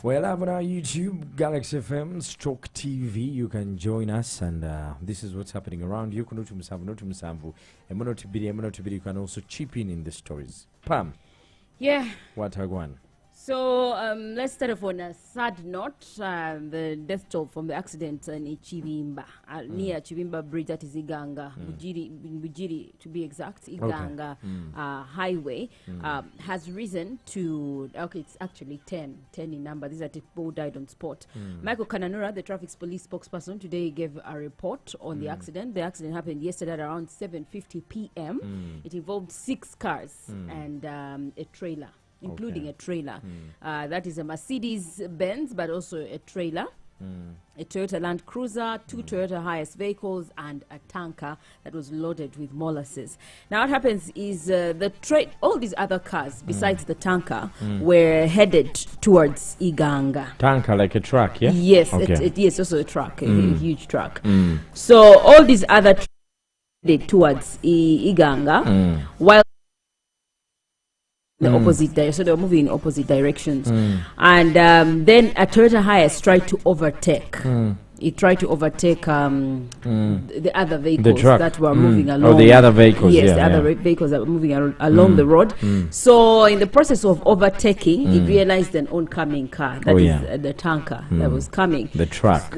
Well, I'm on our YouTube, Galaxy FM, Stroke TV. You can join us, and this is what's happening around you. You can also chip in the stories. Pam. Yeah. What I want. So let's start off on a sad note. The death toll from the accident in Chivimba, near Chivimba Bridge, that is Iganga, Bujiri to be exact, Iganga Highway, has risen to, okay, it's actually 10 in number. These are people who died on spot. Michael Kananura, the traffic police spokesperson, today gave a report on the accident. The accident happened yesterday at around 7:50 p.m. It involved 6 cars and a trailer, including a trailer. That is a Mercedes-Benz, but also a trailer, a Toyota Land Cruiser, 2 Toyota Hiace vehicles, and a tanker that was loaded with molasses. Now what happens is all these other cars, besides the tanker, were headed towards Iganga. Tanker like a truck, yeah? Yes, yes, also a truck, a huge truck. So all these other headed towards Iganga, while the opposite direction, so they were moving in opposite directions, and then a Toyota Hiace tried to overtake. It tried to overtake the other vehicles that were moving along. Oh, the other vehicles, yes, the other vehicles that were moving along the road. So in the process of overtaking, it realized an oncoming car. That is the tanker that was coming. The truck.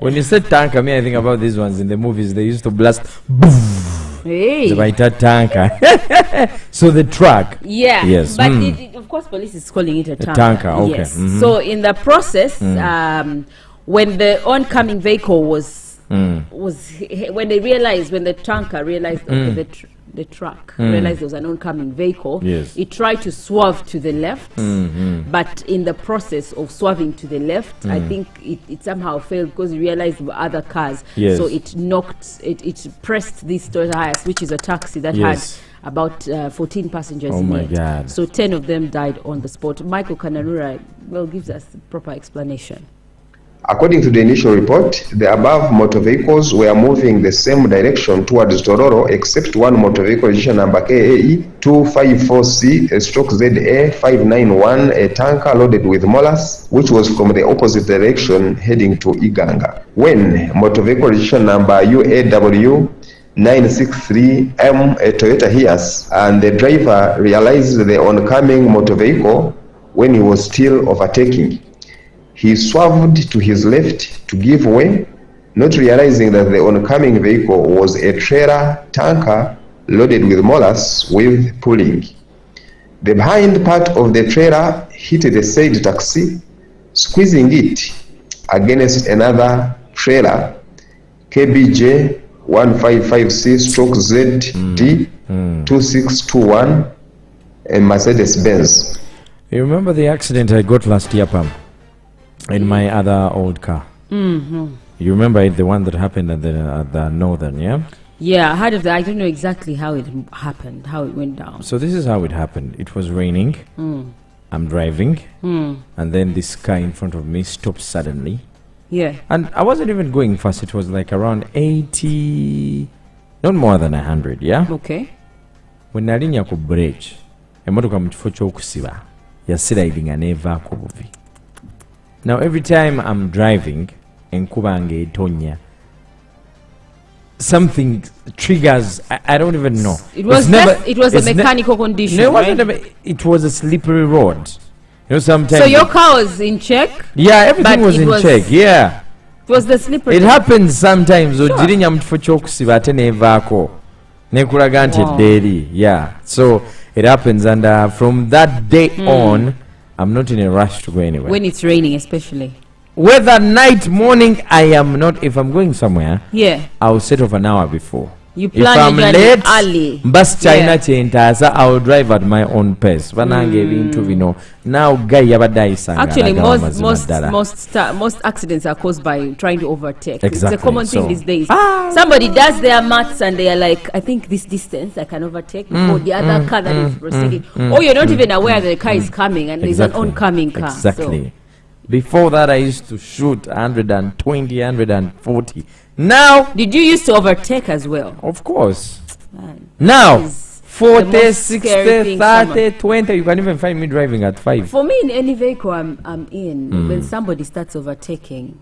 When you said tanker, I think about these ones in the movies. They used to blast. Hey. The tanker. So the truck. Yeah. Yes. But of course, police is calling it a tanker. Okay. Yes. So in the process, when the oncoming vehicle was when the tanker realized the truck realized there was an oncoming vehicle, it tried to swerve to the left, but in the process of swerving to the left, I think it somehow failed because it realized there were other cars. So it pressed this Toyota Hiace, which is a taxi that had about 14 passengers in it. God. So 10 of them died on the spot. Michael Kananura gives us a proper explanation. According to the initial report, the above motor vehicles were moving the same direction towards Tororo, except one motor vehicle registration number KAE 254C/ZA591, a tanker loaded with molasses, which was from the opposite direction heading to Iganga. When motor vehicle registration number UAW 963M, a Toyota Hiace, and the driver realized the oncoming motor vehicle when he was still overtaking. He swerved to his left to give way, not realizing that the oncoming vehicle was a trailer tanker loaded with molasses with pulling. The behind part of the trailer hit the said taxi, squeezing it against another trailer, KBJ 155C/ZD 2621, a Mercedes-Benz. You remember the accident I got last year, Pam? In my other old car. You remember it, the one that happened at the northern, yeah? Yeah, I heard of that. I don't know exactly how it happened, how it went down. So this is how it happened. It was raining. I'm driving. And then this car in front of me stopped suddenly. Yeah. And I wasn't even going fast. It was like around 80, not more than 100, yeah? Okay. When nalinya ku bridge, emotoka mu kifo ky'okusiba yasidinga nevaako buvi. Now every time I'm driving enkuba ng'etonya, something triggers. I don't even know. It was a mechanical condition. No, it was a slippery road. You know, sometimes. So your car was in check? Yeah, everything was in check. Yeah. It was the slippery. It happens sometimes. Yeah. So it happens, and from that day on, I'm not in a rush to go anywhere. When it's raining, especially. Whether night, morning, I am not. If I'm going somewhere, I'll set off an hour before. You plan if I'm late, early. Bus China I'll drive at my own pace. Now, actually, most accidents are caused by trying to overtake. Exactly. It's a common thing these days. Somebody does their maths and they are like, I think this distance I can overtake before the other car that is proceeding. Or you're not even aware that the car is coming and there's an oncoming car. Exactly. So. Before that, I used to shoot 120, 140. Now, did you used to overtake as well? Of course. Now, 40, 60, 30, 20. You can even find me driving at 5. For me, in any vehicle I'm in, when somebody starts overtaking,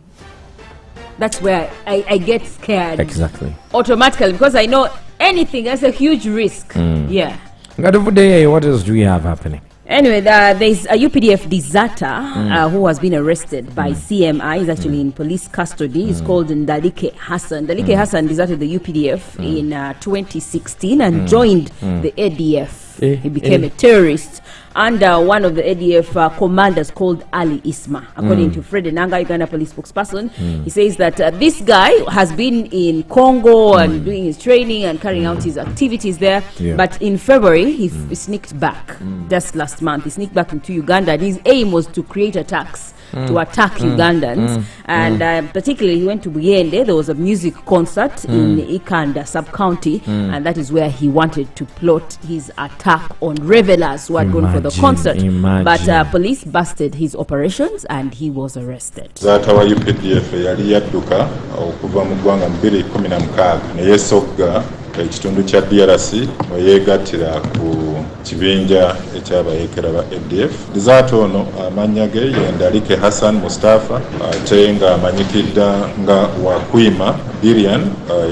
that's where I get scared. Exactly. Automatically, because I know anything, that's a huge risk. Yeah. What else do we have happening? Anyway, there's a UPDF deserter who has been arrested by CMI. He's actually in police custody. He's called Ndalike Hassan. Ndalike Hassan deserted the UPDF in 2016 and joined the ADF. He became a terrorist under one of the ADF commanders called Ali Isma. According to Fred Enanga, Uganda police spokesperson, he says that this guy has been in Congo and doing his training and carrying out his activities there. But in February, he sneaked back. Just last month, he sneaked back into Uganda. And his aim was to create attacks, to attack Ugandans. And particularly, he went to Buyende. There was a music concert in Ikanda sub-county. And that is where he wanted to plot his attack on revelers who had gone for the concert. But police busted his operations and he was arrested. Zatawa UPDF yali yadduka okuva mu ggwanga 2016 ne yesogga ekitundu kya DRC weyegattira ku kibinja ekyabayeekera ba ADF. Dizaata ono amannya ge ye Ndalike Hassan Mustafa ate nga amanyikidda nga Wakwima Dirian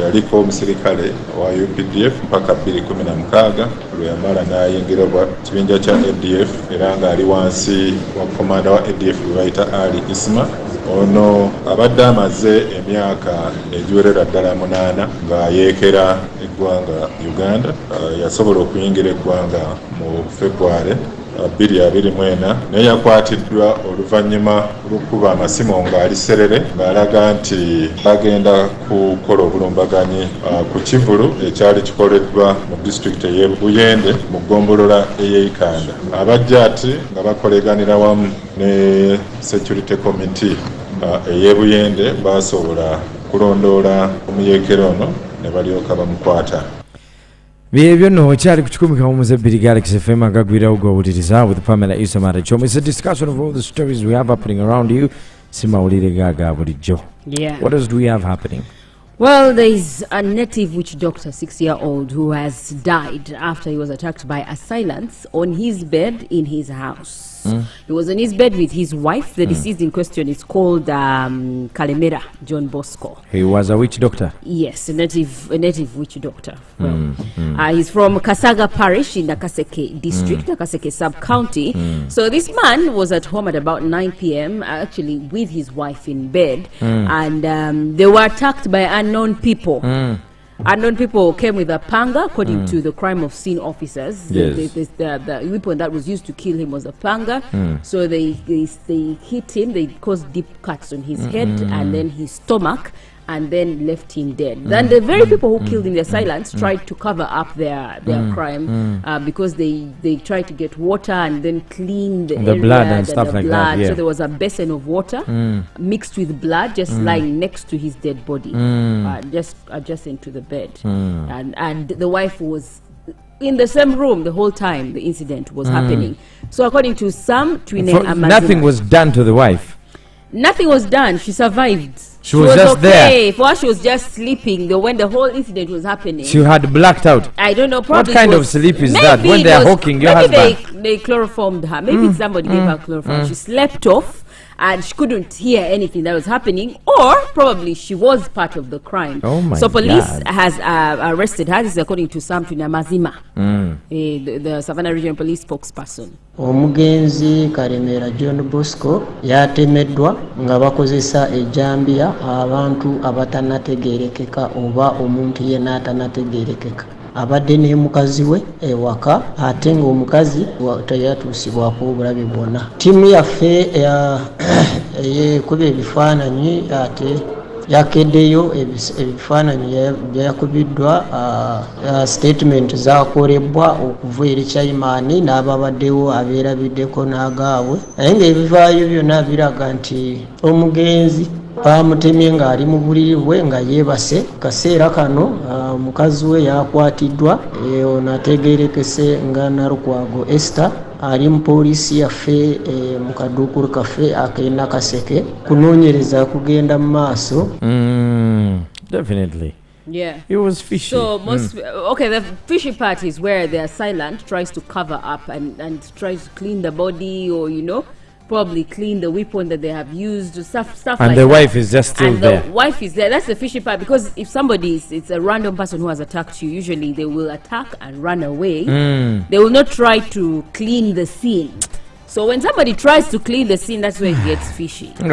yaliko omusirikale wa UPDF mpaka 2016 lwe yamala n'ayingira kibinja kya ADF era nga ali wansi wa komanda wa ADF gwe bayita Ali Isma. Ono abadde amaze emyaka egiwerera ddala 8 ng'ayeekera eggwanga Uganda. Yasobola okuyingira eggwanga mu February 2024 naye yakwatiddwa oluvannyuma lw'okuba amasimu ng'ali Serere ng'alaga nti bagenda kukola obulumbaganyi ku kivulu ekyali kikoleddwa mu disitulikiti ey'e Buyende mu ggombolola ey'Ikanda. Abajja ati nga bakoleganira wamu ne security committee ey'e Buyende basobola kulondoola omuyeekera ono ne balyoka bamukwata. Byebyo no kyali kukikumika mu Muzebbiri Galaxy FM agagwira ogwawuliriza with Pamela Isamara Choma. It's a discussion of all the stories we have happening around you. Simawulire gaga bulijjo. Yeah. What else do we have happening? Well, there is a native witch doctor, 6-year-old, who has died after he was attacked by assailants on his bed in his house. He was on his bed with his wife. The deceased in question is called Kalemera John Bosco. He was a witch doctor? Yes, a native witch doctor. Well, he's from Kasaga Parish in Nakaseke district, Nakaseke sub-county. So this man was at home at about 9 p.m., actually with his wife in bed, and they were attacked by unknown people. Unknown people came with a panga, according to the crime of scene officers. Yes. The weapon that was used to kill him was a panga. So they hit him, they caused deep cuts on his head and then his stomach, and then left him dead. Then the very people who killed him, the assailants, tried to cover up their crime because they tried to get water and then clean the area, blood and stuff like that. Yeah. So there was a basin of water mixed with blood just lying next to his dead body, just adjacent to the bed. And the wife was in the same room the whole time the incident was happening. So according to some, nothing was done to the wife. Nothing was done. She survived. She was just okay. For her, she was just sleeping when the whole incident was happening. She had blacked out. I don't know. What kind of sleep is that? When they are hawking your husband? Maybe they chloroformed her. Maybe somebody gave her chloroform. She slept off and she couldn't hear anything that was happening, or probably she was part of the crime. Oh my So police God. has arrested her. This is according to Sam Tunamazima, the Savannah Regional Police spokesperson. Omugenzi Kalemera John Bosco yatemeddwa nga bakozesa ejjambiya abantu abatanategeerekeka oba omuntu yenna atanategeerekeka. Abadde ne mukazi we ewaka ate ng'omukazi teyatuusibwako obulabe bwonna. Ttiimu yaffe eyekuba ebifaananyi ate yakeddeyo ebifaananyi byakubiddwa statement zakolebwa okuva eri Chairman n'ababaddewo abeerabiddeko n'agaabwe, naye ng'ebivaayo byonna biraga nti omugenzi bamutemye ng'ali mu buliri bwe nga yeebase. Kaseera kano mukazi we yakwatiddwa, ono ategeerekese nga Narukwago Esther, ali mu poliisi yaffe mu kaduukulu kaffe ak'e Nakaseke. Kunoonyereza kugenda mu maaso. Definitely. Yeah. It was fishy. So most okay, the fishy part is where they are silent, tries to cover up and tries to clean the body, or probably clean the weapon that they have used, stuff and like that. the wife is just still and there. the wife is there. That's the fishy part, because if somebody it's a random person who has attacked you, usually they will attack and run away. They will not try to clean the scene. So when somebody tries to clean the scene, that's where it gets fishy. When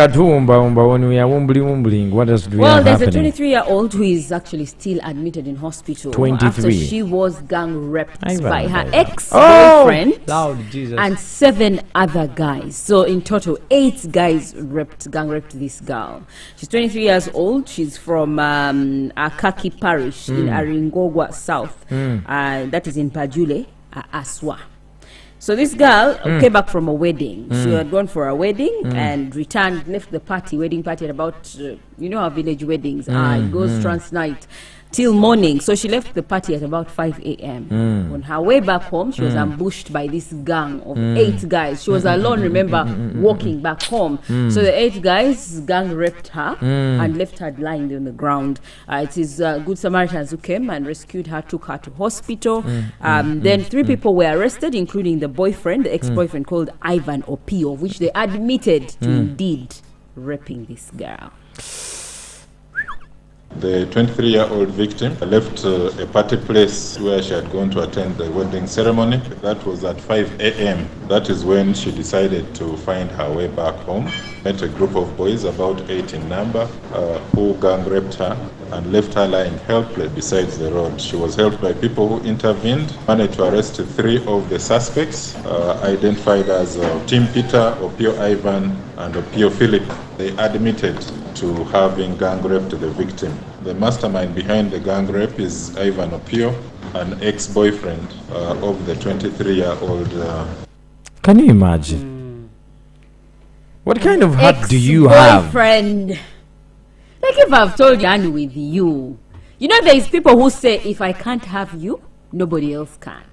we are wumbling, what else do we Well, have there's happening? a 23-year-old who is actually still admitted in hospital 23. after she was gang raped by her Oh, ex-boyfriend Lord Jesus. and 7 other guys. So in total, 8 guys gang raped this girl. She's 23 years old. She's from Akaki Parish in Aringogwa South. That is in Pajule, Aswa. So this girl came back from a wedding. She had gone for a wedding and returned, left the wedding party at about, how village weddings are. It goes trans night till morning. So she left the party at about 5 a.m. On her way back home, she was ambushed by this gang of 8 guys. She was alone, remember, walking back home. So the 8 guys gang raped her and left her lying on the ground. It is Good Samaritans who came and rescued her, took her to hospital. Then 3 people were arrested, including the boyfriend, the ex-boyfriend called Ivan Opio, which they admitted to indeed raping this girl. The 23-year-old victim left a party place where she had gone to attend the wedding ceremony. That was at 5 a.m. That is when she decided to find her way back home. Met a group of boys, about 8 in number, who gang raped her and left her lying helpless beside the road. She was helped by people who intervened, managed to arrest 3 of the suspects, identified as Tim Peter, Opio Ivan, and Opio Philip. They admitted to having gang raped the victim. The mastermind behind the gang rape is Ivan Opio, an ex-boyfriend of the 23-year-old. Can you imagine? What kind of heart do you have? Ex-boyfriend. Like if I've told you I'm with you. There is people who say, if I can't have you, nobody else can.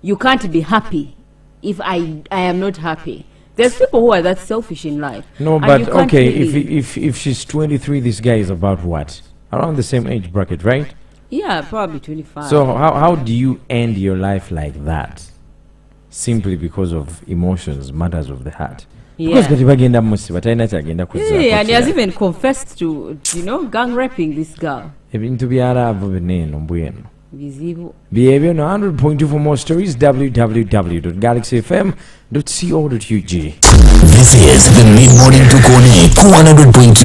You can't be happy if I am not happy. There's people who are that selfish in life. No, but okay, if she's 23, this guy is about what? Around the same age bracket, right? Yeah, probably 25. So how do you end your life like that? Simply because of emotions, matters of the heart. Yeah. Because yeah, and he has even confessed to, gang raping this girl. Vizivu. Behavior no 100.2 for more stories. www.galaxyfm.co.ug. This is the mid-morning to 100.2.